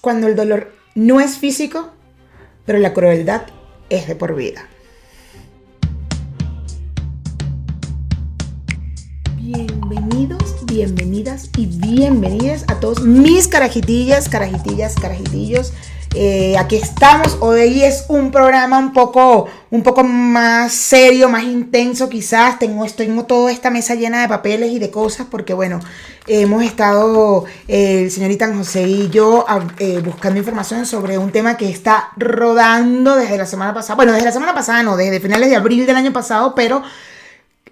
cuando el dolor no es físico, pero la crueldad es de por vida. Bienvenidos, bienvenidas y bienvenidas a todos mis carajitillas, carajitillos. Aquí estamos. Hoy es un programa un poco más serio, más intenso quizás. Tengo toda esta mesa llena de papeles y de cosas porque bueno, hemos estado señorita José y yo buscando información sobre un tema que está rodando desde la semana pasada. Bueno, desde la semana pasada no, desde finales de abril del año pasado, pero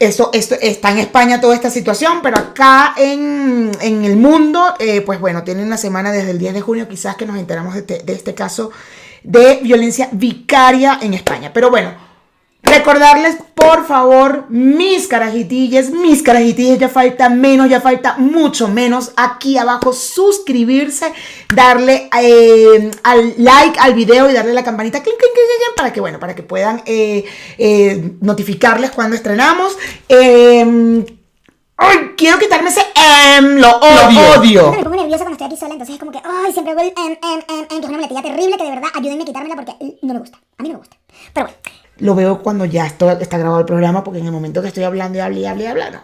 esto está en España toda esta situación, pero acá en el mundo, pues bueno, tienen una semana desde el 10 de junio quizás que nos enteramos de este caso de violencia vicaria en España. Pero bueno, recordarles por favor, mis carajitillas, ya falta mucho menos. Aquí abajo suscribirse, darle al like al video y darle la campanita para que bueno, para que puedan notificarles cuando estrenamos. Ay, quiero quitarme ese lo odio. Me pongo nerviosa cuando estoy aquí sola, entonces es como que ay, siempre hago el que es una muletilla terrible que de verdad ayúdenme a quitármela porque no me gusta. A mí no me gusta. Pero bueno. Lo veo cuando ya está grabado el programa, porque en el momento que estoy hablando y hablo, no.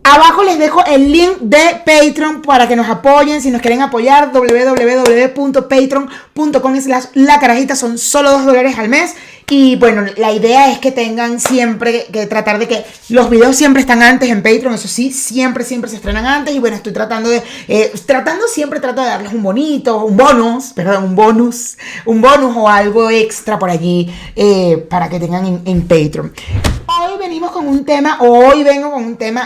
Abajo les dejo el link de Patreon para que nos apoyen. Si nos quieren apoyar, www.patreon.com/lacarajita. Son solo $2 al mes. Y bueno, la idea es que tengan siempre que tratar de que los videos siempre están antes en Patreon. Eso sí, siempre se estrenan antes. Y bueno, estoy trato de darles un bonus o algo extra por allí para que tengan en Patreon. Hoy vengo con un tema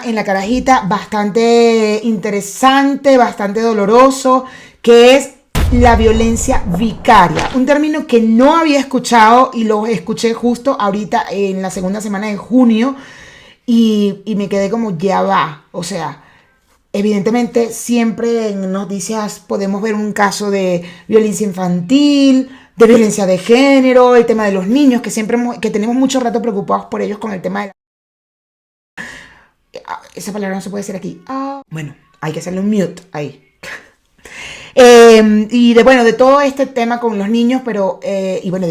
en la carajita bastante interesante, bastante doloroso, que es la violencia vicaria. Un término que no había escuchado y lo escuché justo ahorita en la segunda semana de junio y me quedé como ya va. O sea, evidentemente siempre en noticias podemos ver un caso de violencia infantil, de violencia de género, el tema de los niños, que tenemos mucho rato preocupados por ellos con el tema de esa palabra no se puede decir aquí. Bueno, hay que hacerle un mute ahí. Y de todo este tema con los niños, pero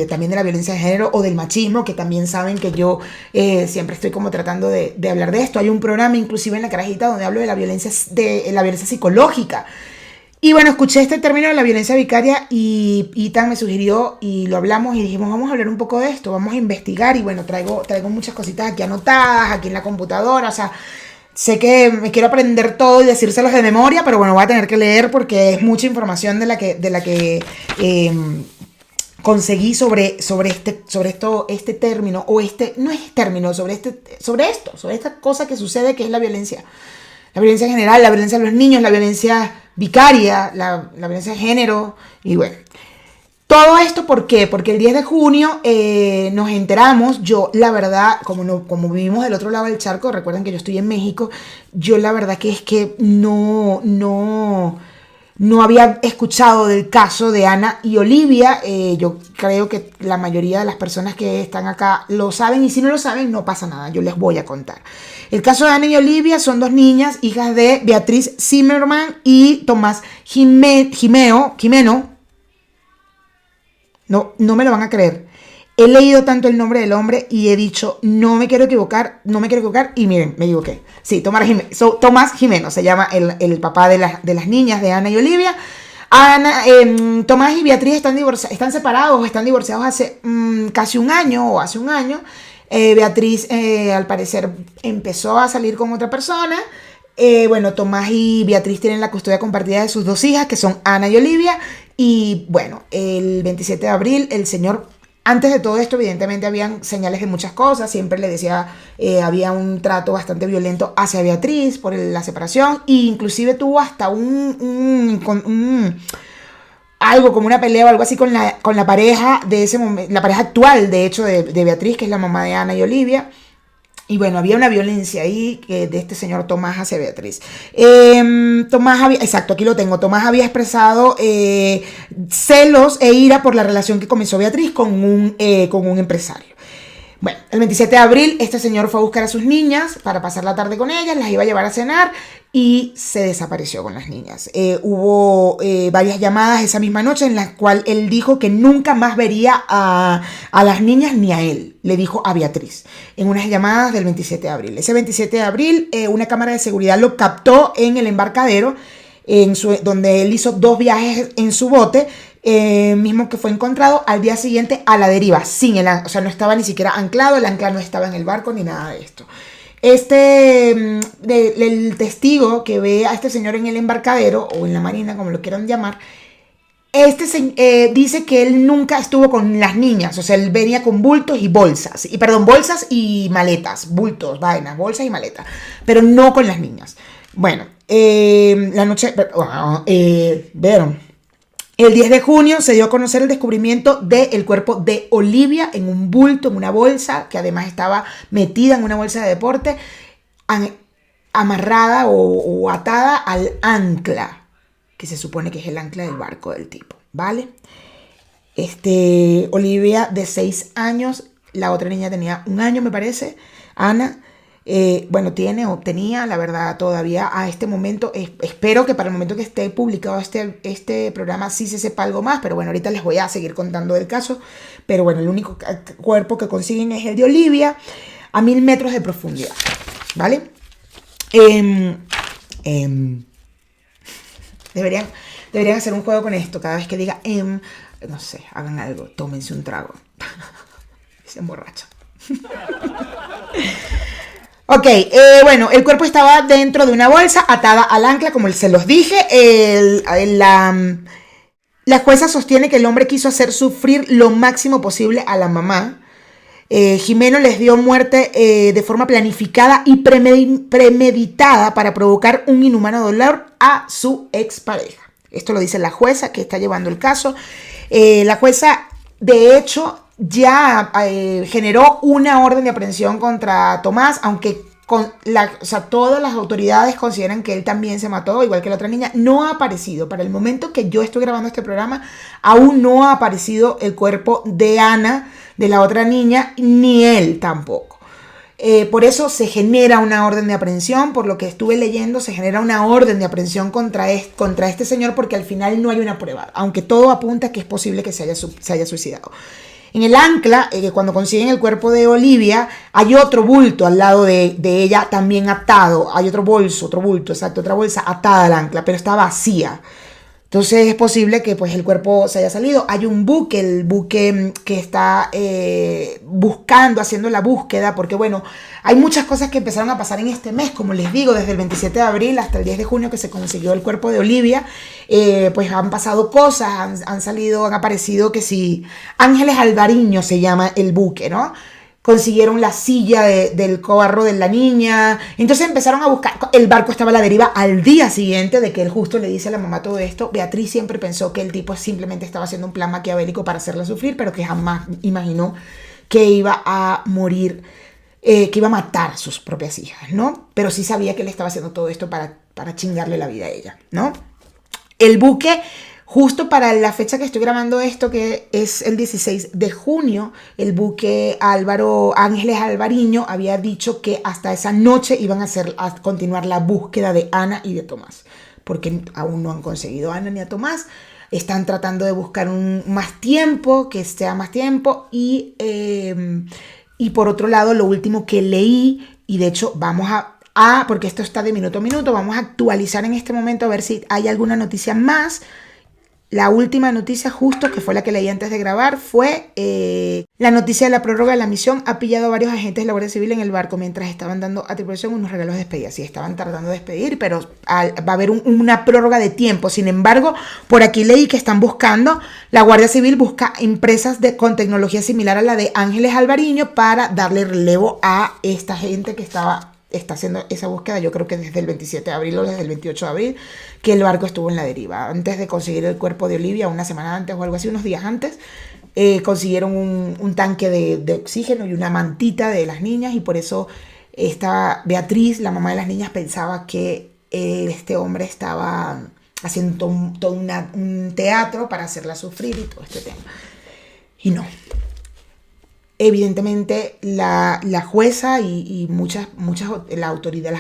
también de la violencia de género o del machismo, que también saben que yo siempre estoy como tratando de hablar de esto. Hay un programa inclusive en la carajita donde hablo de la violencia psicológica. Y bueno, escuché este término de la violencia vicaria y Ethan me sugirió y lo hablamos y dijimos, vamos a hablar un poco de esto, vamos a investigar. Y bueno, traigo muchas cositas aquí anotadas, aquí en la computadora, o sea, sé que me quiero aprender todo y decírselos de memoria, pero bueno, voy a tener que leer porque es mucha información de la que conseguí sobre este término, o no es término, sobre esta cosa que sucede, que es la violencia. La violencia general, la violencia de los niños, la violencia vicaria, la violencia de género. Y bueno, todo esto ¿por qué? Porque el 10 de junio nos enteramos. Yo la verdad, como vivimos del otro lado del charco, recuerden que yo estoy en México, yo la verdad que es que no había escuchado del caso de Ana y Olivia. Yo creo que la mayoría de las personas que están acá lo saben, y si no lo saben no pasa nada, yo les voy a contar. El caso de Ana y Olivia son dos niñas, hijas de Beatriz Zimmerman y Tomás Jimeno. No me lo van a creer. He leído tanto el nombre del hombre y he dicho, no me quiero equivocar, y miren, me equivoqué. Sí, Tomás Jimeno se llama el papá de las niñas de Ana y Olivia. Tomás y Beatriz están separados, están divorciados hace casi un año o hace un año. Beatriz al parecer empezó a salir con otra persona. Tomás y Beatriz tienen la custodia compartida de sus dos hijas, que son Ana y Olivia. Y bueno, el 27 de abril el señor, antes de todo esto evidentemente habían señales de muchas cosas, siempre le decía, había un trato bastante violento hacia Beatriz por la separación, e inclusive tuvo hasta algo como una pelea o algo así con la pareja de ese momento, la pareja actual de hecho de Beatriz, que es la mamá de Ana y Olivia. Y bueno, había una violencia ahí de este señor Tomás hacia Beatriz. Aquí lo tengo. Tomás había expresado celos e ira por la relación que comenzó Beatriz con un empresario. Bueno, el 27 de abril este señor fue a buscar a sus niñas para pasar la tarde con ellas, las iba a llevar a cenar y se desapareció con las niñas. Hubo varias llamadas esa misma noche en las cuales él dijo que nunca más vería a las niñas ni a él. Le dijo a Beatriz en unas llamadas del 27 de abril. Ese 27 de abril una cámara de seguridad lo captó en el embarcadero donde él hizo 2 viajes en su bote. Mismo que fue encontrado al día siguiente a la deriva, o sea, no estaba ni siquiera anclado, el ancla no estaba en el barco ni nada de esto. El testigo que ve a este señor en el embarcadero o en la marina, como lo quieran llamar, dice que él nunca estuvo con las niñas, o sea, él venía con bultos y bolsas, bolsas y maletas, bultos, vainas, bolsas y maletas, pero no con las niñas. Bueno, la noche, vieron. El 10 de junio se dio a conocer el descubrimiento del cuerpo de Olivia en un bulto, en una bolsa, que además estaba metida en una bolsa de deporte, amarrada o atada al ancla, que se supone que es el ancla del barco del tipo, ¿vale? Olivia de 6 años, la otra niña tenía 1 año, me parece, Ana. Tenía, la verdad, todavía a este momento, espero que para el momento que esté publicado este programa sí se sepa algo más, pero bueno, ahorita les voy a seguir contando del caso, pero bueno, el único cuerpo que consiguen es el de Olivia, a 1000 metros de profundidad, ¿vale? Deberían hacer un juego con esto, cada vez que diga, no sé, hagan algo, tómense un trago, se emborrachan. Ok, el cuerpo estaba dentro de una bolsa atada al ancla, como se los dije. La jueza sostiene que el hombre quiso hacer sufrir lo máximo posible a la mamá. Jimeno les dio muerte de forma planificada y premeditada para provocar un inhumano dolor a su expareja. Esto lo dice la jueza que está llevando el caso. La jueza, de hecho, ya generó una orden de aprehensión contra Tomás, aunque todas las autoridades consideran que él también se mató, igual que la otra niña. No ha aparecido, para el momento que yo estoy grabando este programa, aún no ha aparecido el cuerpo de Ana, de la otra niña, ni él tampoco. Por eso se genera una orden de aprehensión, por lo que estuve leyendo, se genera una orden de aprehensión contra este señor, porque al final no hay una prueba, aunque todo apunta a que es posible que se haya suicidado. En el ancla, cuando consiguen el cuerpo de Olivia, hay otro bulto al lado de ella también atado. Hay otra bolsa atada al ancla, pero está vacía. Entonces es posible que pues el cuerpo se haya salido. Hay un buque, el buque que está haciendo la búsqueda, porque bueno, hay muchas cosas que empezaron a pasar en este mes, como les digo, desde el 27 de abril hasta el 10 de junio que se consiguió el cuerpo de Olivia, pues han pasado cosas, han aparecido que sí, Ángeles Alvariño se llama el buque, ¿no? Consiguieron la silla del carro de la niña. Entonces empezaron a buscar. El barco estaba a la deriva al día siguiente de que él justo le dice a la mamá todo esto. Beatriz siempre pensó que el tipo simplemente estaba haciendo un plan maquiavélico para hacerla sufrir, pero que jamás imaginó que iba a morir, que iba a matar a sus propias hijas, ¿no? Pero sí sabía que él estaba haciendo todo esto para chingarle la vida a ella, ¿no? El buque, justo para la fecha que estoy grabando esto, que es el 16 de junio, el buque Ángeles Alvariño había dicho que hasta esa noche iban a continuar la búsqueda de Ana y de Tomás, porque aún no han conseguido a Ana ni a Tomás. Están tratando de buscar más tiempo, que sea más tiempo, y por otro lado, lo último que leí, y de hecho vamos porque esto está de minuto a minuto, vamos a actualizar en este momento a ver si hay alguna noticia más. La última noticia, justo que fue la que leí antes de grabar, fue la noticia de la prórroga de la misión. Ha pillado a varios agentes de la Guardia Civil en el barco mientras estaban dando a tripulación unos regalos de despedida. Sí, estaban tardando de despedir, pero va a haber una prórroga de tiempo. Sin embargo, por aquí leí que están buscando, la Guardia Civil busca empresas con tecnología similar a la de Ángeles Alvariño para darle relevo a esta gente que está haciendo esa búsqueda. Yo creo que desde el 27 de abril o desde el 28 de abril que el barco estuvo en la deriva. Antes de conseguir el cuerpo de Olivia, una semana antes o algo así, unos días antes, consiguieron un tanque de oxígeno y una mantita de las niñas, y por eso Beatriz, la mamá de las niñas, pensaba que este hombre estaba haciendo todo un teatro para hacerla sufrir y todo este tema. Y no. Evidentemente la jueza y las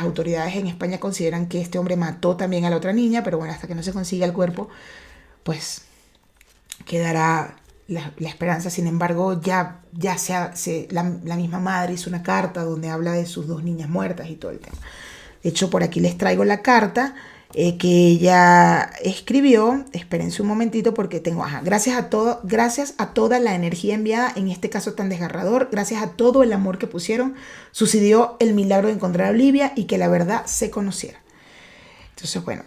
autoridades en España consideran que este hombre mató también a la otra niña, pero bueno, hasta que no se consiga el cuerpo, pues quedará la esperanza. Sin embargo, la misma madre hizo una carta donde habla de sus 2 niñas muertas y todo el tema. De hecho, por aquí les traigo la carta que ella escribió. Espérense un momentito porque tengo, gracias a toda la energía enviada en este caso tan desgarrador, gracias a todo el amor que pusieron, sucedió el milagro de encontrar a Olivia y que la verdad se conociera. Entonces, bueno,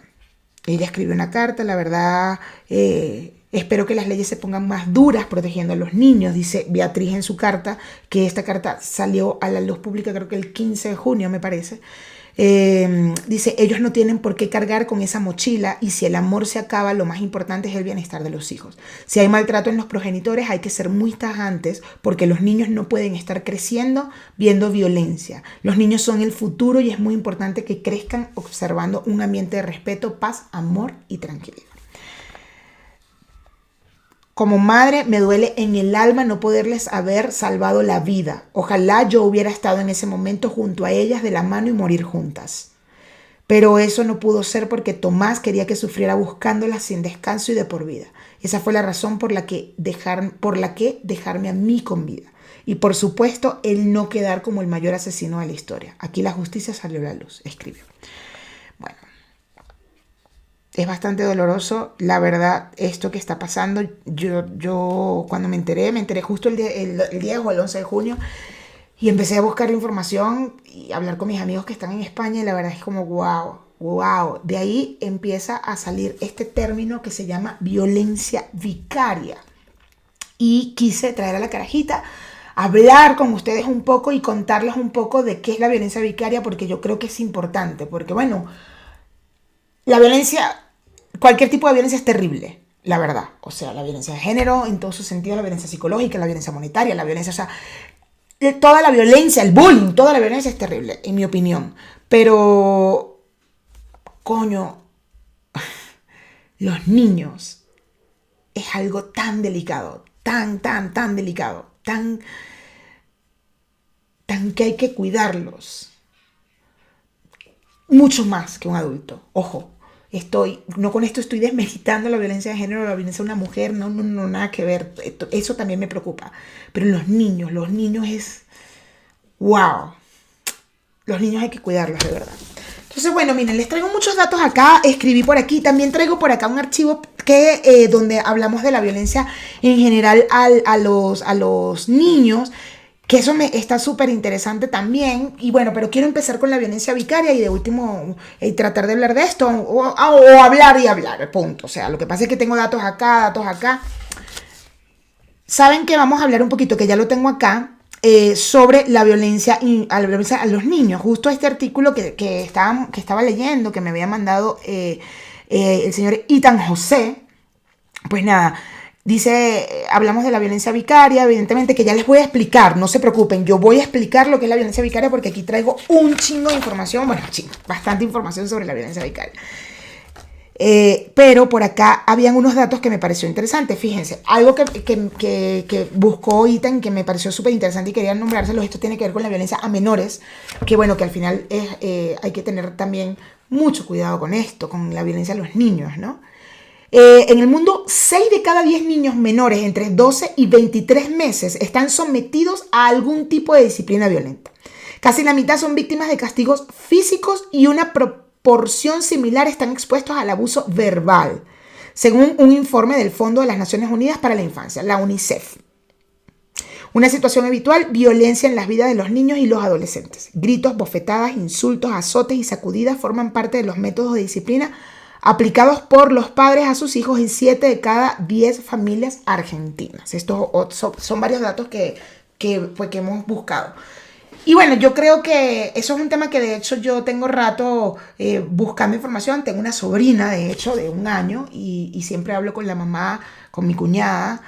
ella escribió una carta, la verdad, espero que las leyes se pongan más duras protegiendo a los niños, dice Beatriz en su carta, que esta carta salió a la luz pública creo que el 15 de junio me parece. Dice, ellos no tienen por qué cargar con esa mochila y si el amor se acaba, lo más importante es el bienestar de los hijos. Si hay maltrato en los progenitores, hay que ser muy tajantes porque los niños no pueden estar creciendo viendo violencia. Los niños son el futuro y es muy importante que crezcan observando un ambiente de respeto, paz, amor y tranquilidad. Como madre, me duele en el alma no poderles haber salvado la vida. Ojalá yo hubiera estado en ese momento junto a ellas de la mano y morir juntas. Pero eso no pudo ser porque Tomás quería que sufriera buscándolas sin descanso y de por vida. Esa fue la razón por la que dejarme a mí con vida. Y por supuesto, el no quedar como el mayor asesino de la historia. Aquí la justicia salió a la luz, escribió. Bueno. Es bastante doloroso, la verdad, esto que está pasando. Yo cuando me enteré justo el 10 o el 11 de junio y empecé a buscar la información y hablar con mis amigos que están en España y la verdad es como wow. De ahí empieza a salir este término que se llama violencia vicaria. Y quise traer a la carajita, hablar con ustedes un poco y contarles un poco de qué es la violencia vicaria porque yo creo que es importante, porque bueno, la violencia, cualquier tipo de violencia es terrible, la verdad. O sea, la violencia de género en todos sus sentidos, la violencia psicológica, la violencia monetaria, la violencia, o sea, toda la violencia, el bullying, toda la violencia es terrible, en mi opinión. Pero, coño, los niños es algo tan delicado, tan delicado, tan que hay que cuidarlos. Mucho más que un adulto. Ojo, no con esto estoy desmeritando la violencia de género, la violencia de una mujer, no, nada que ver. Eso también me preocupa. Pero los niños es... ¡Wow! Los niños hay que cuidarlos, de verdad. Entonces, bueno, miren, les traigo muchos datos acá. Escribí por aquí. También traigo por acá un archivo donde hablamos de la violencia en general a los niños. Que eso me está súper interesante también. Y bueno, pero quiero empezar con la violencia vicaria y de último tratar de hablar de esto. O hablar y hablar, punto. O sea, lo que pasa es que tengo datos acá. Saben que vamos a hablar un poquito, que ya lo tengo acá, sobre la violencia a los niños. Justo este artículo que estaba leyendo, que me había mandado el señor Ethan José. Pues nada, dice, hablamos de la violencia vicaria, evidentemente, que ya les voy a explicar, no se preocupen, yo voy a explicar lo que es la violencia vicaria porque aquí traigo un chingo de información, bastante información sobre la violencia vicaria. Pero por acá habían unos datos que me pareció interesante. Fíjense, algo que buscó Ethan que me pareció súper interesante y quería nombrárselos. Esto tiene que ver con la violencia a menores, que bueno, que al final hay que tener también mucho cuidado con esto, con la violencia a los niños, ¿no? En el mundo, 6 de cada 10 niños menores entre 12 y 23 meses están sometidos a algún tipo de disciplina violenta. Casi la mitad son víctimas de castigos físicos y una proporción similar están expuestos al abuso verbal, según un informe del Fondo de las Naciones Unidas para la Infancia, la UNICEF. Una situación habitual, violencia en las vidas de los niños y los adolescentes. Gritos, bofetadas, insultos, azotes y sacudidas forman parte de los métodos de disciplina aplicados por los padres a sus hijos en 7 de cada 10 familias argentinas. Estos son varios datos que hemos buscado. Y bueno, yo creo que eso es un tema que de hecho yo tengo rato buscando información. Tengo una sobrina, de hecho, de 1 año y siempre hablo con la mamá, con mi cuñada.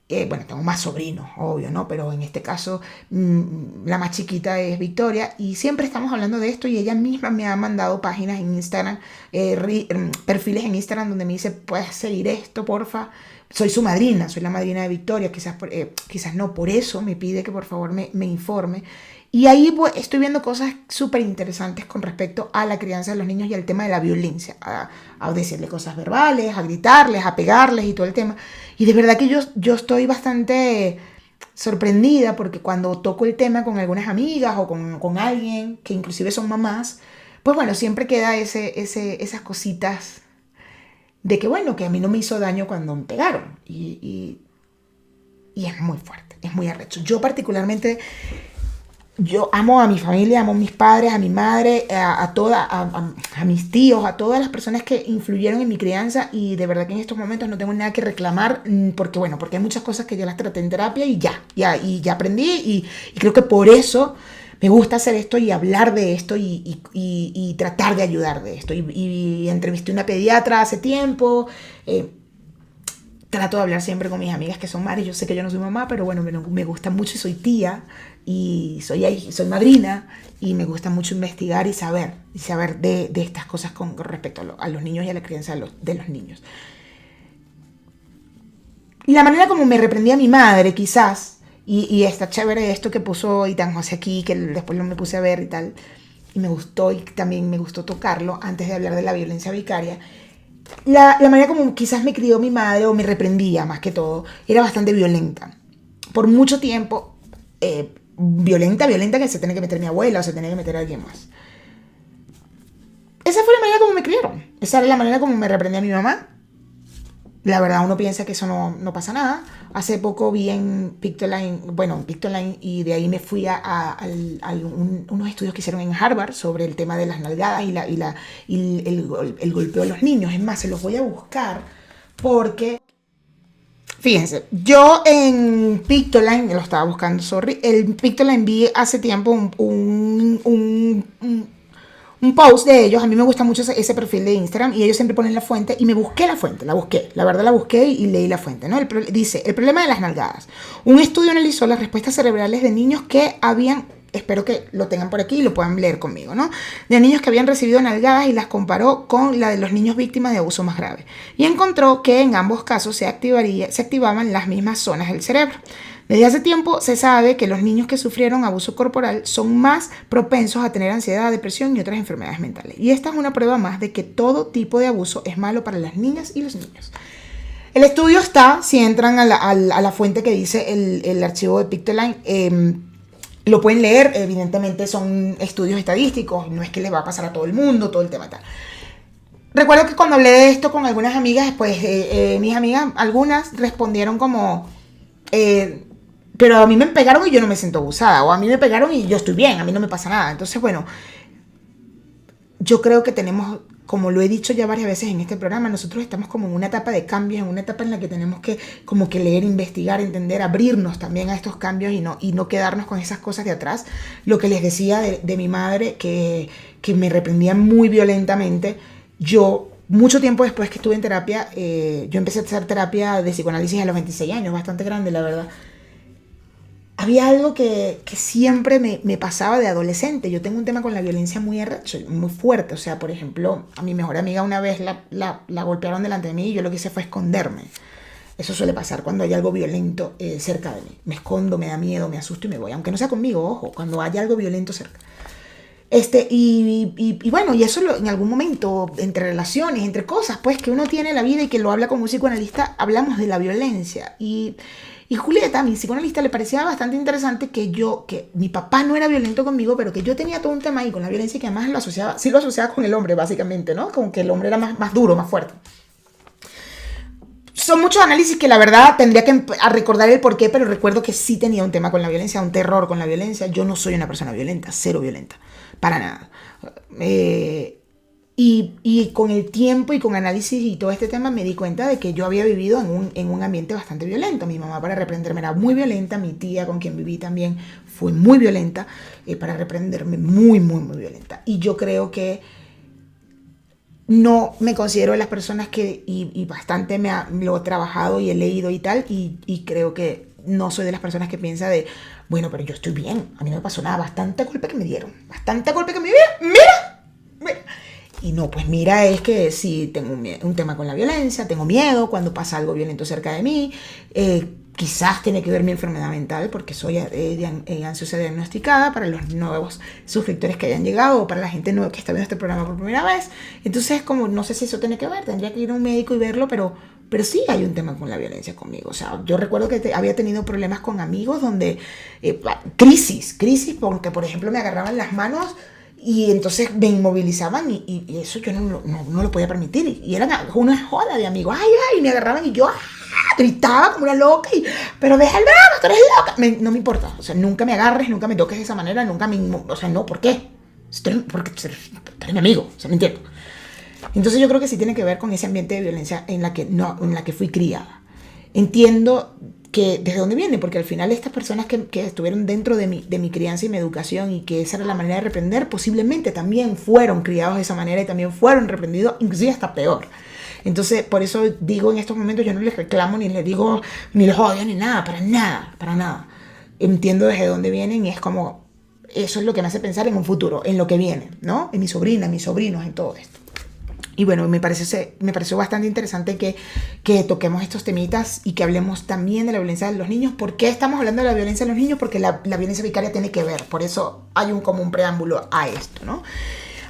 Bueno, tengo más sobrinos, obvio, ¿no? Pero en este caso, la más chiquita es Victoria y siempre estamos hablando de esto y ella misma me ha mandado páginas en Instagram, perfiles en Instagram donde me dice, puedes seguir esto, porfa. Soy su madrina, soy la madrina de Victoria, quizás no por eso me pide que por favor me informe. Y ahí pues, estoy viendo cosas súper interesantes con respecto a la crianza de los niños y al tema de la violencia, a decirle cosas verbales, a gritarles, a pegarles y todo el tema. Y de verdad que yo estoy bastante sorprendida porque cuando toco el tema con algunas amigas o con alguien que inclusive son mamás, pues bueno, siempre queda esas cositas de que bueno, que a mí no me hizo daño cuando me pegaron. Y es muy fuerte, es muy arrecho. Yo particularmente, yo amo a mi familia, amo a mis padres, a mi madre, a mis tíos, a todas las personas que influyeron en mi crianza y de verdad que en estos momentos no tengo nada que reclamar porque bueno, porque hay muchas cosas que yo las traté en terapia y ya aprendí y creo que por eso me gusta hacer esto y hablar de esto y tratar de ayudar de esto. Y entrevisté a una pediatra hace tiempo. Trato de hablar siempre con mis amigas que son madres. Yo sé que yo no soy mamá, pero bueno, me gusta mucho y soy tía y soy madrina y me gusta mucho investigar y saber de estas cosas con respecto a los niños y a la crianza de los niños. Y la manera como me reprendía mi madre, quizás, y está chévere esto que puso Itan José aquí, que después lo me puse a ver y tal, y me gustó y también me gustó tocarlo antes de hablar de la violencia vicaria. La manera como quizás me crió mi madre o me reprendía más que todo era bastante violenta. Por mucho tiempo, violenta que se tenía que meter mi abuela o se tenía que meter alguien más. Esa fue la manera como me criaron. Esa era la manera como me reprendía mi mamá. La verdad, uno piensa que eso no pasa nada. Hace poco vi en Pictoline, y de ahí me fui a unos estudios que hicieron en Harvard sobre el tema de las nalgadas y el golpeo de los niños. Es más, se los voy a buscar porque, fíjense, yo en Pictoline, lo estaba buscando, en Pictoline vi hace tiempo un post de ellos. A mí me gusta mucho ese perfil de Instagram y ellos siempre ponen la fuente y me busqué la fuente, la verdad la busqué y leí la fuente, ¿no? Dice, el problema de las nalgadas. Un estudio analizó las respuestas cerebrales de niños que habían, espero que lo tengan por aquí y lo puedan leer conmigo, ¿no? De niños que habían recibido nalgadas y las comparó con la de los niños víctimas de abuso más grave. Y encontró que en ambos casos se activaban las mismas zonas del cerebro. Desde hace tiempo se sabe que los niños que sufrieron abuso corporal son más propensos a tener ansiedad, depresión y otras enfermedades mentales. Y esta es una prueba más de que todo tipo de abuso es malo para las niñas y los niños. El estudio está, si entran a la fuente que dice el archivo de Pictoline, lo pueden leer. Evidentemente son estudios estadísticos, no es que les va a pasar a todo el mundo, todo el tema tal. Recuerdo que cuando hablé de esto con algunas amigas, pues mis amigas, algunas respondieron como... pero a mí me pegaron y yo no me siento abusada, o a mí me pegaron y yo estoy bien, a mí no me pasa nada. Entonces, bueno, yo creo que tenemos, como lo he dicho ya varias veces en este programa, nosotros estamos como en una etapa de cambios, en una etapa en la que tenemos que como que leer, investigar, entender, abrirnos también a estos cambios y no quedarnos con esas cosas de atrás. Lo que les decía de mi madre, que me reprendía muy violentamente, mucho tiempo después que estuve en terapia, yo empecé a hacer terapia de psicoanálisis a los 26 años, bastante grande, la verdad. Había algo que siempre me pasaba de adolescente. Yo tengo un tema con la violencia muy arrecho, muy fuerte. O sea, por ejemplo, a mi mejor amiga una vez la golpearon delante de mí y yo lo que hice fue esconderme. Eso suele pasar cuando hay algo violento cerca de mí. Me escondo, me da miedo, me asusto y me voy. Aunque no sea conmigo, ojo, cuando haya algo violento cerca. Y bueno, y eso en algún momento, entre relaciones, entre cosas, pues, que uno tiene en la vida y que lo habla como un psicoanalista, hablamos de la violencia. Y Julieta, mi psicoanalista, le parecía bastante interesante que mi papá no era violento conmigo, pero que yo tenía todo un tema ahí con la violencia y que además lo asociaba con el hombre, básicamente, ¿no? Con que el hombre era más duro, más fuerte. Son muchos análisis que la verdad tendría que recordar el porqué, pero recuerdo que sí tenía un tema con la violencia, un terror con la violencia. Yo no soy una persona violenta, cero violenta, para nada. Y con el tiempo y con análisis y todo este tema me di cuenta de que yo había vivido en un ambiente bastante violento. Mi mamá para reprenderme era muy violenta, mi tía con quien viví también fue muy violenta, para reprenderme muy, muy, muy violenta. Y yo creo que no me considero de las personas que, y bastante lo he trabajado y he leído y tal, y creo que no soy de las personas que piensa de, bueno, pero yo estoy bien, a mí no me pasó nada, bastante golpe que me dieron, bastante golpe que me dieron, mira. Y no, pues mira, es que sí tengo un tema con la violencia, tengo miedo cuando pasa algo violento cerca de mí, quizás tiene que ver mi enfermedad mental porque soy ansiosa diagnosticada para los nuevos suscriptores que hayan llegado o para la gente nueva que está viendo este programa por primera vez. Entonces, como no sé si eso tiene que ver, tendría que ir a un médico y verlo, pero sí hay un tema con la violencia conmigo. O sea, yo recuerdo que había tenido problemas con amigos donde, crisis, porque por ejemplo me agarraban las manos y entonces me inmovilizaban y eso yo no lo podía permitir. Y era una joda de amigos. Ay, me agarraban y yo gritaba como una loca. Pero deja el drama, tú eres loca. No me importa. O sea, nunca me agarres, nunca me toques de esa manera, o sea, no, ¿por qué? Porque tú eres mi amigo, o sea, me entiendo. Entonces yo creo que sí tiene que ver con ese ambiente de violencia en la que fui criada. Entiendo que desde dónde viene, porque al final estas personas que estuvieron dentro de mi crianza y mi educación y que esa era la manera de reprender, posiblemente también fueron criados de esa manera y también fueron reprendidos, inclusive hasta peor. Entonces, por eso digo, en estos momentos yo no les reclamo, ni les digo, ni les odio, ni nada, para nada. Entiendo desde dónde vienen y es como, eso es lo que me hace pensar en un futuro, en lo que viene, ¿no? En mi sobrina, en mis sobrinos, en todo esto. Y bueno, me pareció bastante interesante que toquemos estos temitas y que hablemos también de la violencia de los niños. ¿Por qué estamos hablando de la violencia de los niños? Porque la violencia vicaria tiene que ver, por eso hay como un preámbulo a esto, ¿no?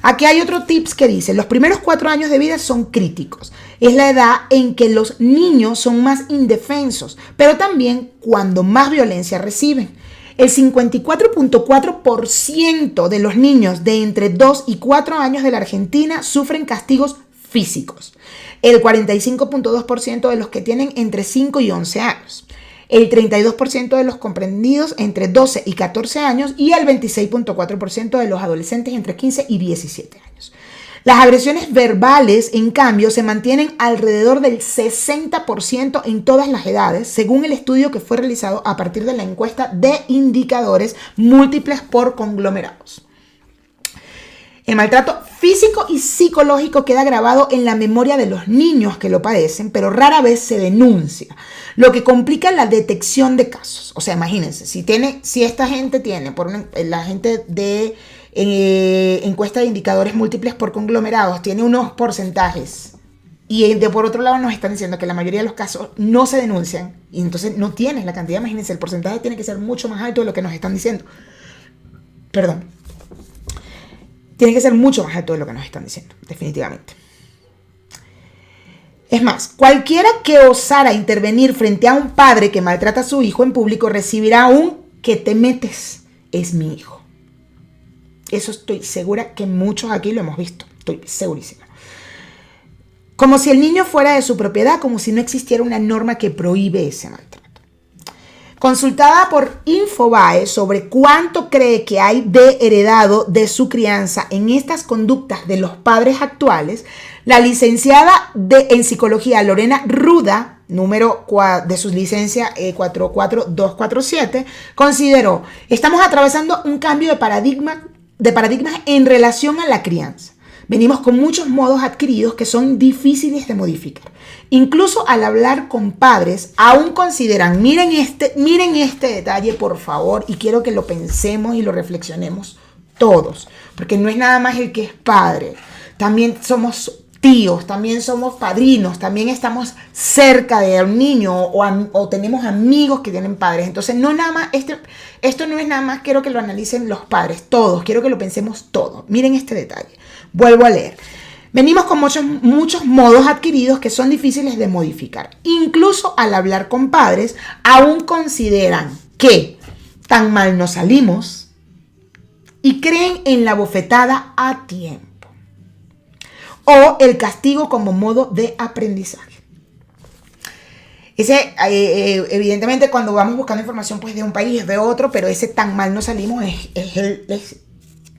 Aquí hay otro tips que dice, los primeros 4 años de vida son críticos. Es la edad en que los niños son más indefensos, pero también cuando más violencia reciben. El 54.4% de los niños de entre 2 y 4 años de la Argentina sufren castigos físicos. El 45.2% de los que tienen entre 5 y 11 años. El 32% de los comprendidos entre 12 y 14 años y el 26.4% de los adolescentes entre 15 y 17 años. Las agresiones verbales, en cambio, se mantienen alrededor del 60% en todas las edades, según el estudio que fue realizado a partir de la encuesta de indicadores múltiples por conglomerados. El maltrato físico y psicológico queda grabado en la memoria de los niños que lo padecen, pero rara vez se denuncia, lo que complica la detección de casos. O sea, imagínense, si esta gente tiene, la gente de encuesta de indicadores múltiples por conglomerados, tiene unos porcentajes, y por otro lado nos están diciendo que la mayoría de los casos no se denuncian, y entonces no tienes la cantidad, imagínense, el porcentaje tiene que ser mucho más alto de lo que nos están diciendo. Tiene que ser mucho más alto de lo que nos están diciendo, definitivamente. Es más, cualquiera que osara intervenir frente a un padre que maltrata a su hijo en público recibirá un "que te metes, es mi hijo". Eso estoy segura que muchos aquí lo hemos visto, estoy segurísima. Como si el niño fuera de su propiedad, como si no existiera una norma que prohíbe ese maltrato. Consultada por Infobae sobre cuánto cree que hay de heredado de su crianza en estas conductas de los padres actuales, la licenciada en psicología Lorena Ruda, número de su licencia 44247, consideró: estamos atravesando un cambio de paradigmas en relación a la crianza. Venimos con muchos modos adquiridos que son difíciles de modificar. Incluso al hablar con padres, aún consideran, miren este detalle por favor, y quiero que lo pensemos y lo reflexionemos todos, porque no es nada más el que es padre, también somos tíos, también somos padrinos, también estamos cerca de un niño o tenemos amigos que tienen padres. Entonces no nada más, esto no es nada más, quiero que lo analicen los padres, todos, quiero que lo pensemos todos. Miren este detalle, vuelvo a leer. Venimos con muchos modos adquiridos que son difíciles de modificar. Incluso al hablar con padres, aún consideran que tan mal nos salimos y creen en la bofetada a tiempo o el castigo como modo de aprendizaje. Evidentemente, cuando vamos buscando información pues, de un país, de otro, pero ese tan mal nos salimos es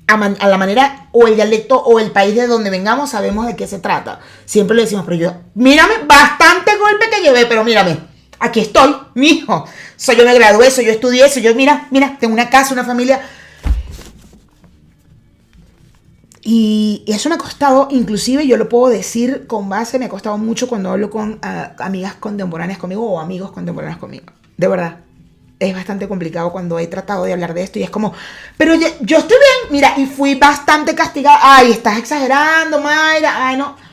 a la manera o el dialecto o el país de donde vengamos, sabemos de qué se trata. Siempre le decimos, pero mírame, bastante golpe que llevé, pero mírame, aquí estoy, mijo. Yo me gradué, yo estudié, mira, tengo una casa, una familia. Y eso me ha costado, inclusive yo lo puedo decir con base, me ha costado mucho cuando hablo con amigas contemporáneas conmigo o amigos contemporáneos conmigo. De verdad, es bastante complicado cuando he tratado de hablar de esto y es como, pero yo estoy bien, mira, y fui bastante castigada. Ay, estás exagerando, Mayra, ay, no.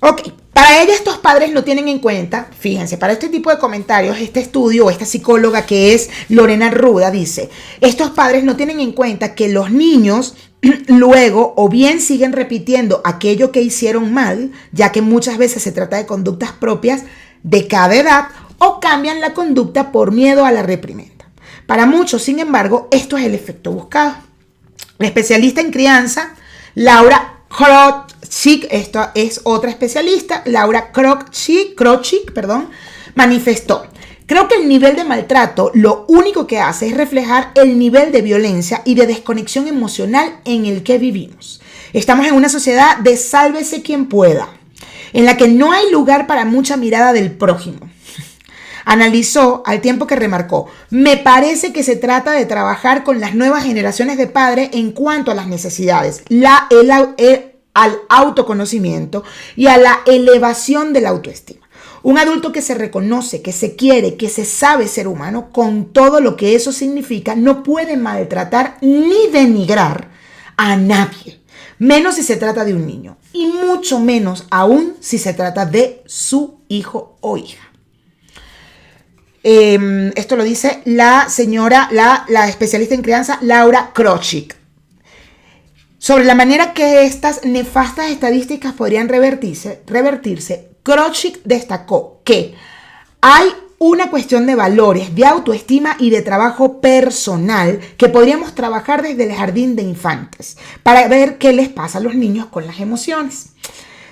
Ok, para ella estos padres no tienen en cuenta, fíjense, para este tipo de comentarios, este estudio o esta psicóloga que es Lorena Ruda dice, estos padres no tienen en cuenta que los niños luego o bien siguen repitiendo aquello que hicieron mal, ya que muchas veces se trata de conductas propias de cada edad, o cambian la conducta por miedo a la reprimenda. Para muchos, sin embargo, esto es el efecto buscado. La especialista en crianza, Laura Krochik, esto es otra especialista, Laura Krochik, manifestó: creo que el nivel de maltrato lo único que hace es reflejar el nivel de violencia y de desconexión emocional en el que vivimos. Estamos en una sociedad de sálvese quien pueda, en la que no hay lugar para mucha mirada del prójimo. Analizó al tiempo que remarcó: me parece que se trata de trabajar con las nuevas generaciones de padres en cuanto a las necesidades, al autoconocimiento y a la elevación de la autoestima. Un adulto que se reconoce, que se quiere, que se sabe ser humano, con todo lo que eso significa, no puede maltratar ni denigrar a nadie, menos si se trata de un niño, y mucho menos aún si se trata de su hijo o hija. Esto lo dice la señora, la especialista en crianza, Laura Krochik. Sobre la manera que estas nefastas estadísticas podrían revertirse, Krochik destacó que hay una cuestión de valores, de autoestima y de trabajo personal que podríamos trabajar desde el jardín de infantes para ver qué les pasa a los niños con las emociones.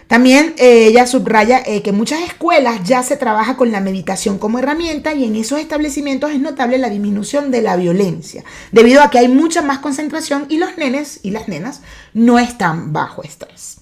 También ella subraya que en muchas escuelas ya se trabaja con la meditación como herramienta y en esos establecimientos es notable la disminución de la violencia, debido a que hay mucha más concentración y los nenes y las nenas no están bajo estrés.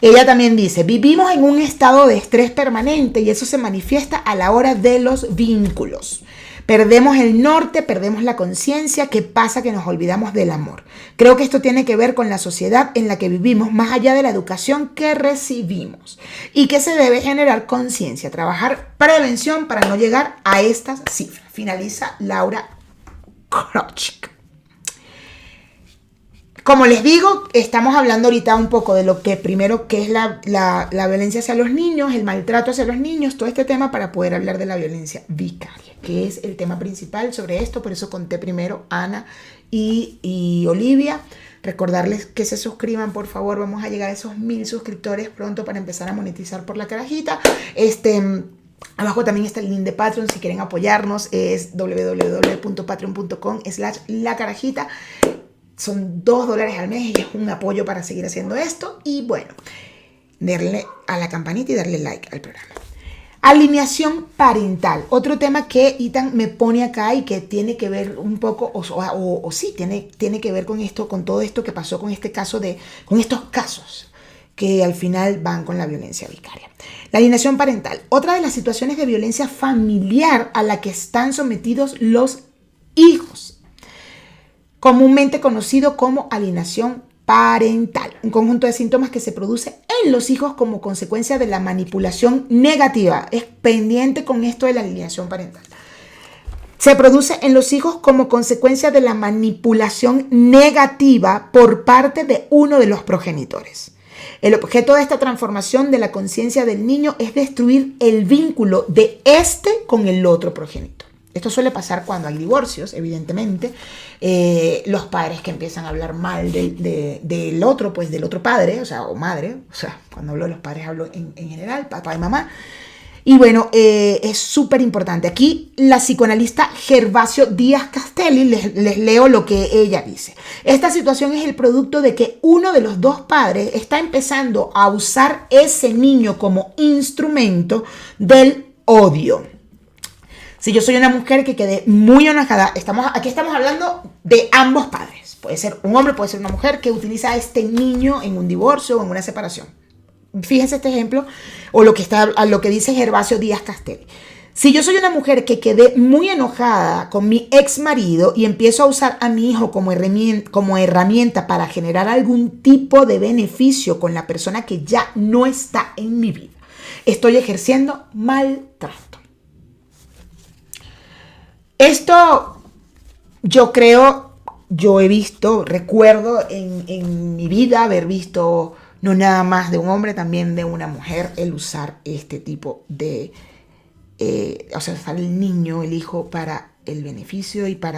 Ella también dice: vivimos en un estado de estrés permanente y eso se manifiesta a la hora de los vínculos. Perdemos el norte, perdemos la conciencia. ¿Qué pasa? Que nos olvidamos del amor. Creo que esto tiene que ver con la sociedad en la que vivimos, más allá de la educación que recibimos, y que se debe generar conciencia, trabajar prevención para no llegar a estas cifras. Finaliza Laura Krochik. Como les digo, estamos hablando ahorita un poco de lo que primero, que es la violencia hacia los niños, el maltrato hacia los niños, todo este tema para poder hablar de la violencia vicaria, que es el tema principal sobre esto. Por eso conté primero a Ana y Olivia. Recordarles que se suscriban, por favor. Vamos a llegar a esos 1000 suscriptores pronto para empezar a monetizar por la carajita. Abajo también está el link de Patreon si quieren apoyarnos. Es www.patreon.com/lacarajita. Son $2 al mes y es un apoyo para seguir haciendo esto. Y bueno, darle a la campanita y darle like al programa. Alineación parental. Otro tema que Ethan me pone acá y que tiene que ver un poco, sí, tiene que ver con esto, con todo esto que pasó con este caso con estos casos que al final van con la violencia vicaria. La alienación parental. Otra de las situaciones de violencia familiar a la que están sometidos los hijos, comúnmente conocido como alienación parental, un conjunto de síntomas que se produce en los hijos como consecuencia de la manipulación negativa. Es pendiente con esto de la alienación parental. Se produce en los hijos como consecuencia de la manipulación negativa por parte de uno de los progenitores. El objeto de esta transformación de la conciencia del niño es destruir el vínculo de este con el otro progenitor. Esto suele pasar cuando hay divorcios, evidentemente. Los padres que empiezan a hablar mal del otro, pues del otro padre, o madre. Cuando hablo de los padres hablo en general, papá y mamá. Y bueno, es súper importante. Aquí la psicoanalista Gervasio Díaz Castelli, les leo lo que ella dice. Esta situación es el producto de que uno de los dos padres está empezando a usar ese niño como instrumento del odio. Si yo soy una mujer que quedé muy enojada, aquí estamos hablando de ambos padres. Puede ser un hombre, puede ser una mujer que utiliza a este niño en un divorcio o en una separación. Fíjense este ejemplo o lo que dice Gervasio Díaz Castelli. Si yo soy una mujer que quedé muy enojada con mi ex marido y empiezo a usar a mi hijo como herramienta para generar algún tipo de beneficio con la persona que ya no está en mi vida, estoy ejerciendo maltrato. Esto yo he visto, recuerdo en mi vida haber visto no nada más de un hombre, también de una mujer, el usar este tipo de usar el niño, el hijo para el beneficio y por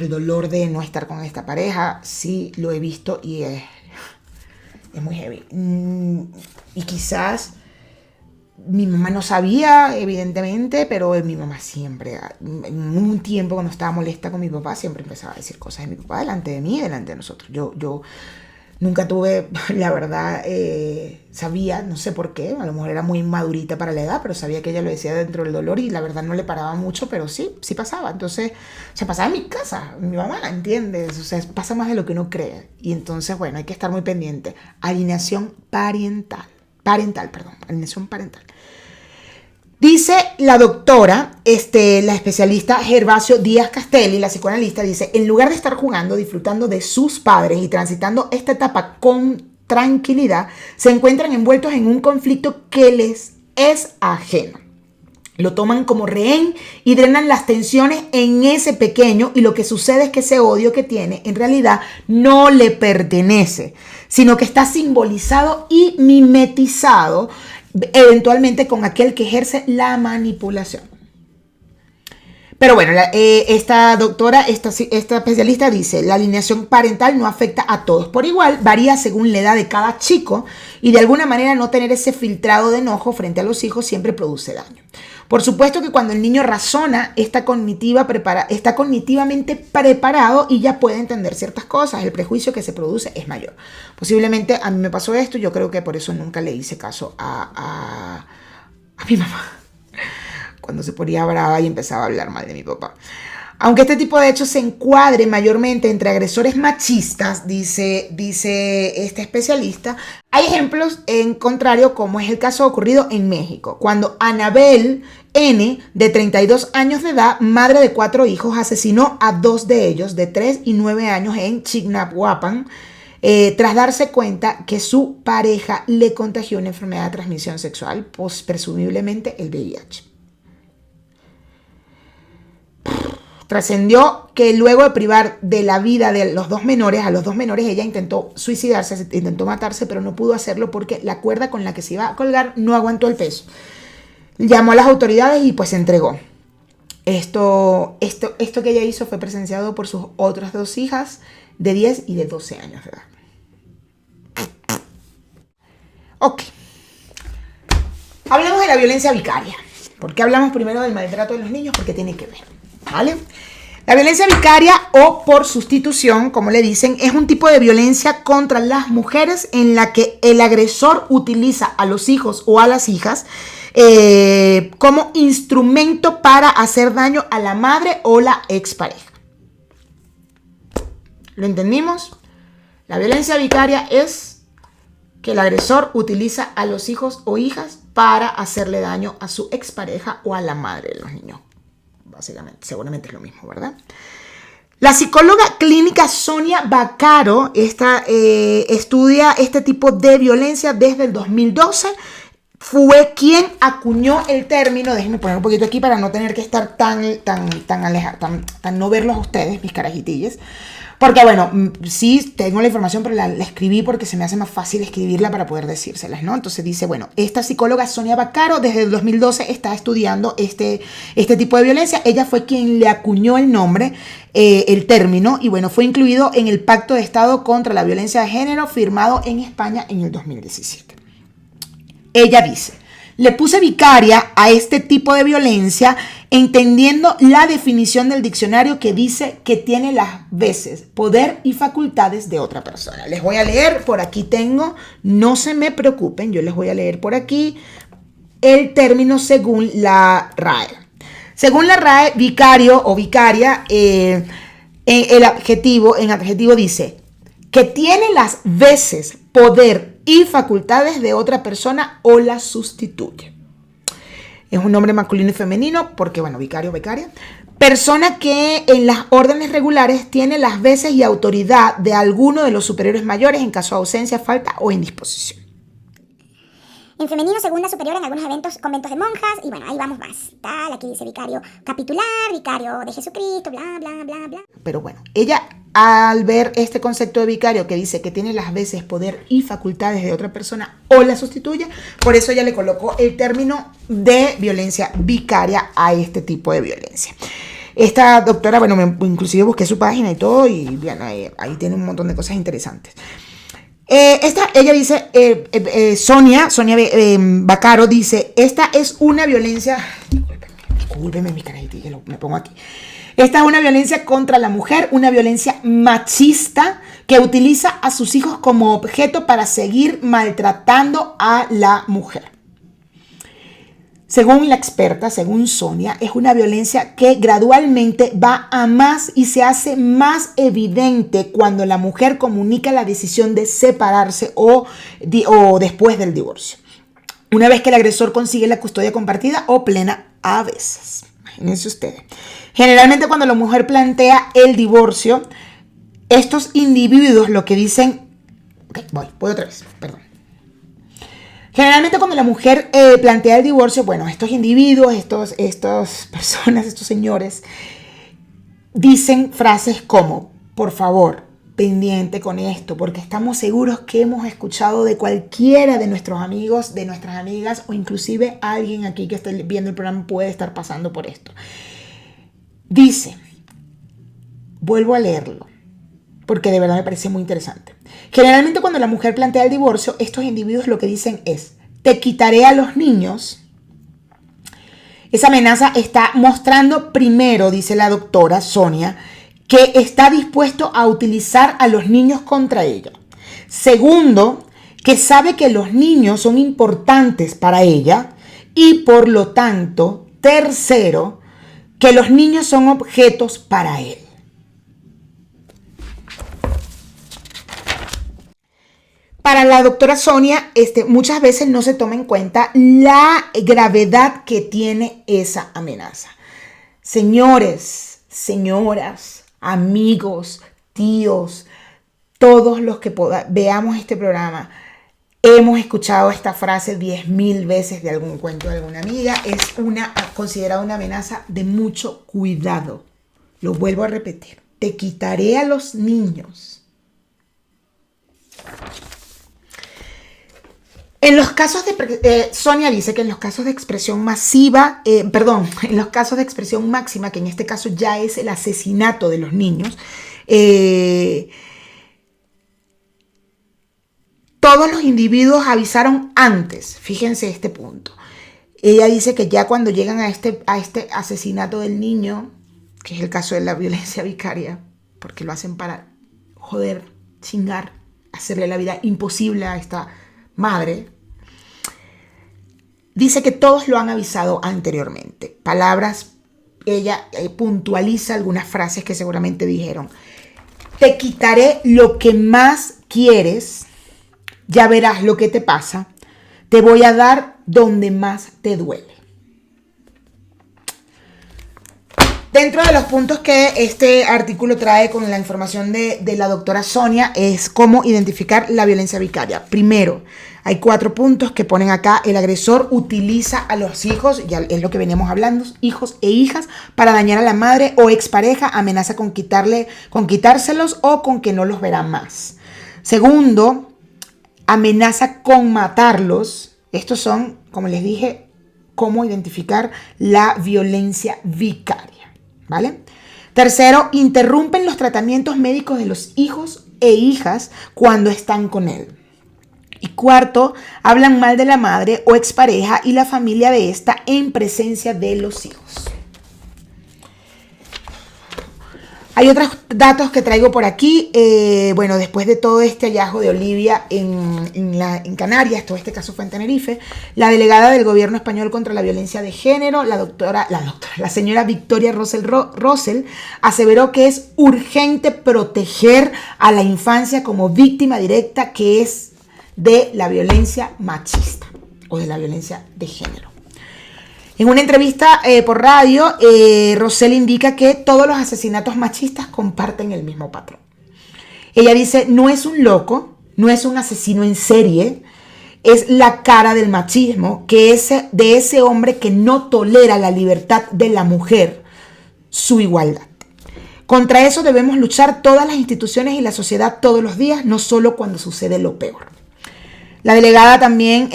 el dolor de no estar con esta pareja. Sí lo he visto y es muy heavy. Y quizás mi mamá no sabía, evidentemente, pero mi mamá siempre, en un tiempo cuando estaba molesta con mi papá, siempre empezaba a decir cosas de mi papá delante de mí y delante de nosotros. Yo nunca tuve, la verdad, sabía, no sé por qué, a lo mejor era muy madurita para la edad, pero sabía que ella lo decía dentro del dolor y la verdad no le paraba mucho, pero sí pasaba. Entonces, se pasaba en mi casa, mi mamá, ¿entiendes? O sea, pasa más de lo que uno cree. Y entonces, bueno, hay que estar muy pendiente. Alineación parental. Dice la doctora, la especialista Gervasio Díaz Castelli, la psicoanalista, dice, en lugar de estar jugando, disfrutando de sus padres y transitando esta etapa con tranquilidad, se encuentran envueltos en un conflicto que les es ajeno. Lo toman como rehén y drenan las tensiones en ese pequeño, y lo que sucede es que ese odio que tiene en realidad no le pertenece, sino que está simbolizado y mimetizado eventualmente con aquel que ejerce la manipulación. Pero bueno, esta doctora, esta especialista dice, la alineación parental no afecta a todos por igual, varía según la edad de cada chico y de alguna manera no tener ese filtrado de enojo frente a los hijos siempre produce daño. Por supuesto que cuando el niño razona, está cognitivamente preparado y ya puede entender ciertas cosas. El prejuicio que se produce es mayor. Posiblemente a mí me pasó esto, yo creo que por eso nunca le hice caso a mi mamá cuando se ponía brava y empezaba a hablar mal de mi papá. Aunque este tipo de hechos se encuadre mayormente entre agresores machistas, dice este especialista, hay ejemplos en contrario, como es el caso ocurrido en México, cuando Anabel N., de 32 años de edad, madre de 4 hijos, asesinó a 2 de ellos, de 3 y 9 años, en Chignahuapan, tras darse cuenta que su pareja le contagió una enfermedad de transmisión sexual, presumiblemente el VIH. Trascendió que luego de privar de la vida de a los dos menores, ella intentó suicidarse, intentó matarse, pero no pudo hacerlo porque la cuerda con la que se iba a colgar no aguantó el peso. Llamó a las autoridades y pues se entregó. Esto que ella hizo fue presenciado por sus otras 2 hijas de 10 y de 12 años de edad. Ok. Hablemos de la violencia vicaria. ¿Por qué hablamos primero del maltrato de los niños? Porque tiene que ver, ¿vale? La violencia vicaria o por sustitución, como le dicen, es un tipo de violencia contra las mujeres en la que el agresor utiliza a los hijos o a las hijas como instrumento para hacer daño a la madre o la expareja. ¿Lo entendimos? La violencia vicaria es que el agresor utiliza a los hijos o hijas para hacerle daño a su expareja o a la madre de los niños. Básicamente, seguramente es lo mismo, ¿verdad? La psicóloga clínica Sonia Vaccaro estudia este tipo de violencia desde el 2012. Fue quien acuñó el término. Déjenme poner un poquito aquí para no tener que estar tan alejado, tan no verlos a ustedes, mis carajitillas. Porque bueno, sí tengo la información, pero la escribí porque se me hace más fácil escribirla para poder decírselas, ¿no? Entonces dice, bueno, esta psicóloga Sonia Vaccaro desde el 2012 está estudiando este tipo de violencia. Ella fue quien le acuñó el nombre, el término, y bueno, fue incluido en el Pacto de Estado contra la Violencia de Género firmado en España en el 2017. Ella dice, le puse vicaria a este tipo de violencia entendiendo la definición del diccionario que dice que tiene las veces poder y facultades de otra persona. Les voy a leer, por aquí tengo, no se me preocupen, yo les voy a leer por aquí el término según la RAE. Según la RAE, vicario o vicaria, en adjetivo dice que tiene las veces, poder y facultades de otra persona o la sustituye. es un nombre masculino y femenino, porque bueno, vicario, becaria. Persona que en las órdenes regulares tiene las veces y autoridad de alguno de los superiores mayores en caso de ausencia, falta o indisposición. En femenino, segunda superior en algunos eventos, conventos de monjas. Y bueno, ahí vamos más. Tal, aquí dice vicario capitular, vicario de Jesucristo, bla, bla, bla, bla. Pero bueno, ella al ver este concepto de vicario que dice que tiene las veces, poder y facultades de otra persona o la sustituye, por eso ella le colocó el término de violencia vicaria a este tipo de violencia. Esta doctora, bueno, inclusive busqué su página y todo, y bien, ahí tiene un montón de cosas interesantes. Ella dice, Sonia Vaccaro dice, esta es una violencia, discúlpeme mi carajita, me pongo aquí. Esta es una violencia contra la mujer, una violencia machista que utiliza a sus hijos como objeto para seguir maltratando a la mujer. Según la experta, según Sonia, es una violencia que gradualmente va a más y se hace más evidente cuando la mujer comunica la decisión de separarse o después del divorcio. Una vez que el agresor consigue la custodia compartida o plena a veces. Imagínense ustedes. Generalmente cuando la mujer plantea el divorcio, estos individuos lo que dicen... Ok, voy otra vez, perdón. Generalmente cuando la mujer plantea el divorcio, bueno, estos individuos, estas personas, estos señores, dicen frases como, por favor, pendiente con esto, porque estamos seguros que hemos escuchado de cualquiera de nuestros amigos, de nuestras amigas, o inclusive alguien aquí que esté viendo el programa puede estar pasando por esto. Dice, vuelvo a leerlo, porque de verdad me parece muy interesante. Generalmente cuando la mujer plantea el divorcio, estos individuos lo que dicen es, te quitaré a los niños. Esa amenaza está mostrando primero, dice la doctora Sonia, que está dispuesto a utilizar a los niños contra ella. Segundo, que sabe que los niños son importantes para ella. Y por lo tanto, tercero, que los niños son objetos para él. Para la doctora Sonia, muchas veces no se toma en cuenta la gravedad que tiene esa amenaza. Señores, señoras, amigos, tíos, todos los que veamos este programa, hemos escuchado esta frase 10.000 veces de algún cuento de alguna amiga. Es considerada una amenaza de mucho cuidado. Lo vuelvo a repetir. Te quitaré a los niños. En los casos de, Sonia dice que en los casos de expresión masiva, en los casos de expresión máxima, que en este caso ya es el asesinato de los niños, todos los individuos avisaron antes. Fíjense este punto. Ella dice que ya cuando llegan a este asesinato del niño, que es el caso de la violencia vicaria, porque lo hacen para joder, chingar, hacerle la vida imposible a esta madre, dice que todos lo han avisado anteriormente. Palabras, ella puntualiza algunas frases que seguramente dijeron. Te quitaré lo que más quieres, ya verás lo que te pasa. Te voy a dar donde más te duele. Dentro de los puntos que este artículo trae con la información de la doctora Sonia es cómo identificar la violencia vicaria. Primero, hay 4 puntos que ponen acá. El agresor utiliza a los hijos, ya es lo que veníamos hablando, hijos e hijas, para dañar a la madre o expareja, amenaza con quitárselos o con que no los verá más. Segundo, amenaza con matarlos. Estos son, como les dije, cómo identificar la violencia vicaria. ¿Vale? Tercero, interrumpen los tratamientos médicos de los hijos e hijas cuando están con él. Y cuarto, hablan mal de la madre o expareja y la familia de esta en presencia de los hijos. Hay otros datos que traigo por aquí. Bueno, después de todo este hallazgo de Olivia en Canarias, todo este caso fue en Tenerife, la delegada del gobierno español contra la violencia de género, la señora Victoria Rosell, aseveró que es urgente proteger a la infancia como víctima directa que es de la violencia machista o de la violencia de género. En una entrevista por radio, Rosell indica que todos los asesinatos machistas comparten el mismo patrón. Ella dice, no es un loco, no es un asesino en serie, es la cara del machismo, que es de ese hombre que no tolera la libertad de la mujer, su igualdad. Contra eso debemos luchar todas las instituciones y la sociedad todos los días, no solo cuando sucede lo peor. La delegada también,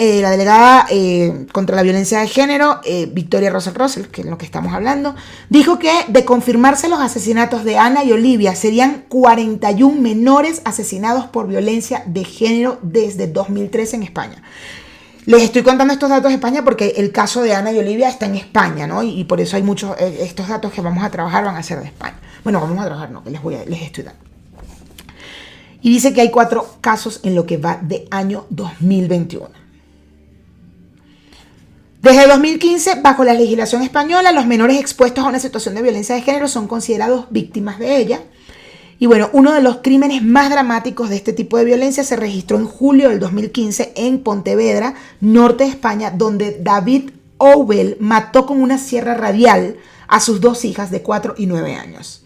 contra la violencia de género, Victoria Russell, que es lo que estamos hablando, dijo que de confirmarse los asesinatos de Ana y Olivia, serían 41 menores asesinados por violencia de género desde 2013 en España. Les estoy contando estos datos de España porque el caso de Ana y Olivia está en España, ¿no? Y por eso hay muchos, estos datos que vamos a trabajar van a ser de España. Bueno, vamos a trabajar, no, que les estoy dando. Y dice que hay 4 casos en lo que va de año 2021. Desde 2015, bajo la legislación española, los menores expuestos a una situación de violencia de género son considerados víctimas de ella. Y bueno, uno de los crímenes más dramáticos de este tipo de violencia se registró en julio del 2015 en Pontevedra, norte de España, donde David Ovel mató con una sierra radial a sus 2 hijas de 4 y 9 años.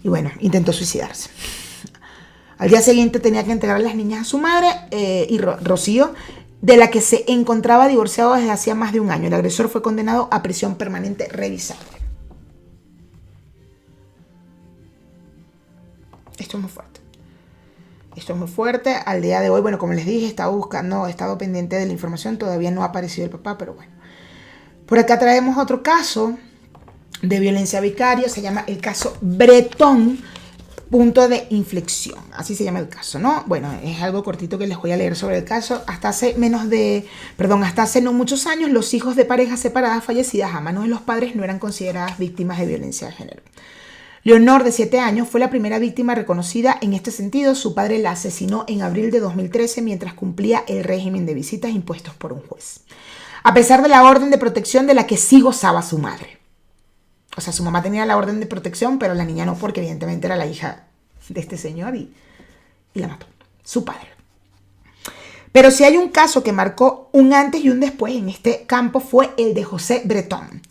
Y bueno, intentó suicidarse. Al día siguiente tenía que entregar a las niñas a su madre, Rocío, de la que se encontraba divorciado desde hacía más de un año. El agresor fue condenado a prisión permanente revisable. Esto es muy fuerte. Esto es muy fuerte. Al día de hoy, bueno, como les dije, he estado pendiente de la información. Todavía no ha aparecido el papá, pero bueno. Por acá traemos otro caso de violencia vicaria. Se llama el caso Bretón. Punto de inflexión, así se llama el caso, ¿no? Bueno, es algo cortito que les voy a leer sobre el caso. Hasta hace no muchos años, los hijos de parejas separadas fallecidas a manos de los padres no eran consideradas víctimas de violencia de género. Leonor, de 7 años, fue la primera víctima reconocida en este sentido. Su padre la asesinó en abril de 2013 mientras cumplía el régimen de visitas impuestos por un juez, a pesar de la orden de protección de la que sí gozaba su madre. O sea, su mamá tenía la orden de protección, pero la niña no, porque evidentemente era la hija de este señor y la mató, su padre. Pero si hay un caso que marcó un antes y un después en este campo fue el de José Bretón,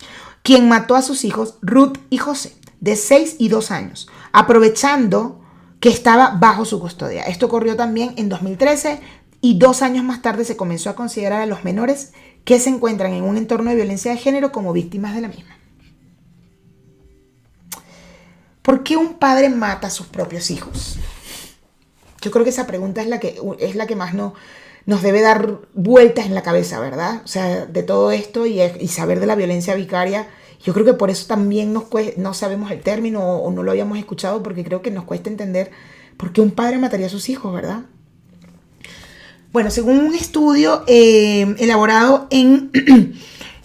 quien mató a sus hijos Ruth y José, de 6 y 2 años, aprovechando que estaba bajo su custodia. Esto ocurrió también en 2013 y 2 años más tarde se comenzó a considerar a los menores que se encuentran en un entorno de violencia de género como víctimas de la misma. ¿Por qué un padre mata a sus propios hijos? Yo creo que esa pregunta es la que más nos debe dar vueltas en la cabeza, ¿verdad? O sea, de todo esto y saber de la violencia vicaria. Yo creo que por eso también no sabemos el término o no lo habíamos escuchado, porque creo que nos cuesta entender por qué un padre mataría a sus hijos, ¿verdad? Bueno, según un estudio elaborado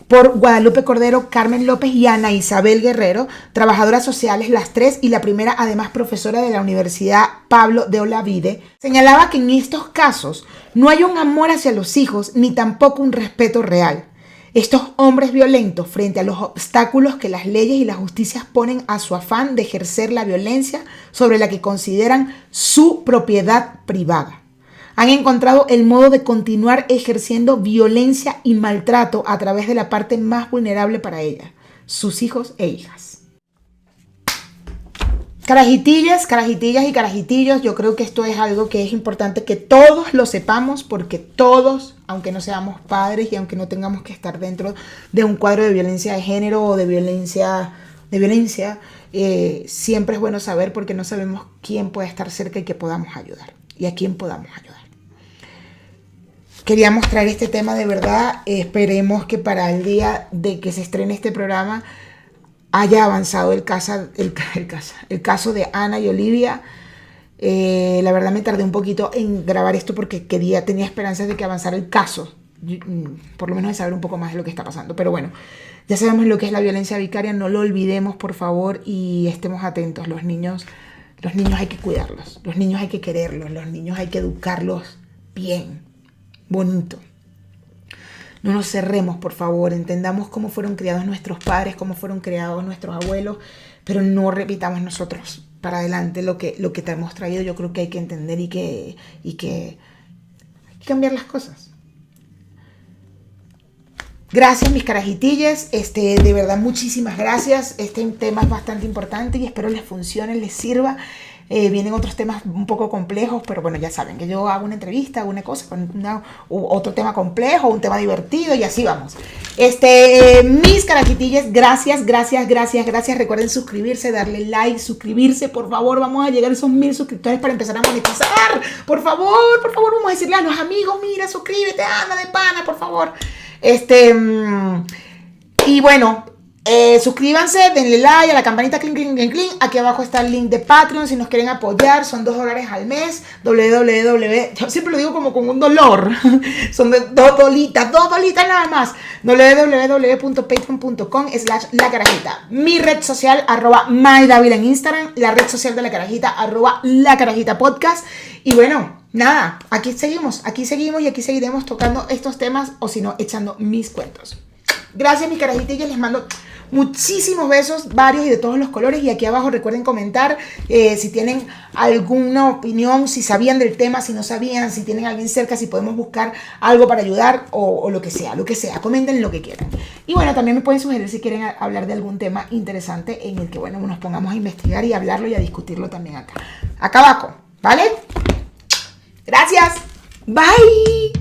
por Guadalupe Cordero, Carmen López y Ana Isabel Guerrero, trabajadoras sociales las 3 y la primera además profesora de la Universidad Pablo de Olavide, señalaba que en estos casos no hay un amor hacia los hijos ni tampoco un respeto real. Estos hombres violentos, frente a los obstáculos que las leyes y la justicia ponen a su afán de ejercer la violencia sobre la que consideran su propiedad privada, han encontrado el modo de continuar ejerciendo violencia y maltrato a través de la parte más vulnerable para ella, sus hijos e hijas. Carajitillas y carajitillos, yo creo que esto es algo que es importante que todos lo sepamos, porque todos, aunque no seamos padres y aunque no tengamos que estar dentro de un cuadro de violencia de género o de violencia, siempre es bueno saber, porque no sabemos quién puede estar cerca y que podamos ayudar y a quién podamos ayudar. Queríamos traer este tema de verdad. Esperemos que para el día de que se estrene este programa haya avanzado el caso de Ana y Olivia. La verdad me tardé un poquito en grabar esto porque tenía esperanzas de que avanzara el caso, por lo menos de saber un poco más de lo que está pasando. Pero bueno, ya sabemos lo que es la violencia vicaria, no lo olvidemos, por favor, y estemos atentos. Los niños hay que cuidarlos, los niños hay que quererlos, los niños hay que educarlos bien, bonito. No nos cerremos, por favor. Entendamos cómo fueron criados nuestros padres, cómo fueron criados nuestros abuelos, pero no repitamos nosotros para adelante lo que te hemos traído. Yo creo que hay que entender y que hay que cambiar las cosas. Gracias, mis carajitillas. De verdad, muchísimas gracias. Este tema es bastante importante y espero les funcione, les sirva. Vienen otros temas un poco complejos, pero bueno, ya saben que yo hago una entrevista, hago una cosa con otro tema complejo, un tema divertido y así vamos. Mis carajitillas, gracias. Recuerden suscribirse, darle like, suscribirse, por favor. Vamos a llegar a esos 1000 suscriptores para empezar a monetizar. Por favor, vamos a decirle a los amigos, mira, suscríbete, anda de pana, por favor. Y bueno, suscríbanse, denle like a la campanita, clink. Aquí abajo está el link de Patreon si nos quieren apoyar, son $2 al mes. Yo siempre lo digo como con un dolor, son de $2 nada más. www.patreon.com/lacarajita. Mi red social @mydavila en Instagram, la red social de La Carajita @lacarajitapodcast. Y bueno, nada, aquí seguimos y aquí seguiremos tocando estos temas o si no, echando mis cuentos. Gracias, mis carajitillas, les mando muchísimos besos, varios y de todos los colores. Y aquí abajo recuerden comentar si tienen alguna opinión, si sabían del tema, si no sabían, si tienen a alguien cerca, si podemos buscar algo para ayudar o lo que sea, comenten lo que quieran. Y bueno, también me pueden sugerir si quieren hablar de algún tema interesante en el que, bueno, nos pongamos a investigar y a hablarlo y a discutirlo también acá abajo, ¿vale? Gracias, bye.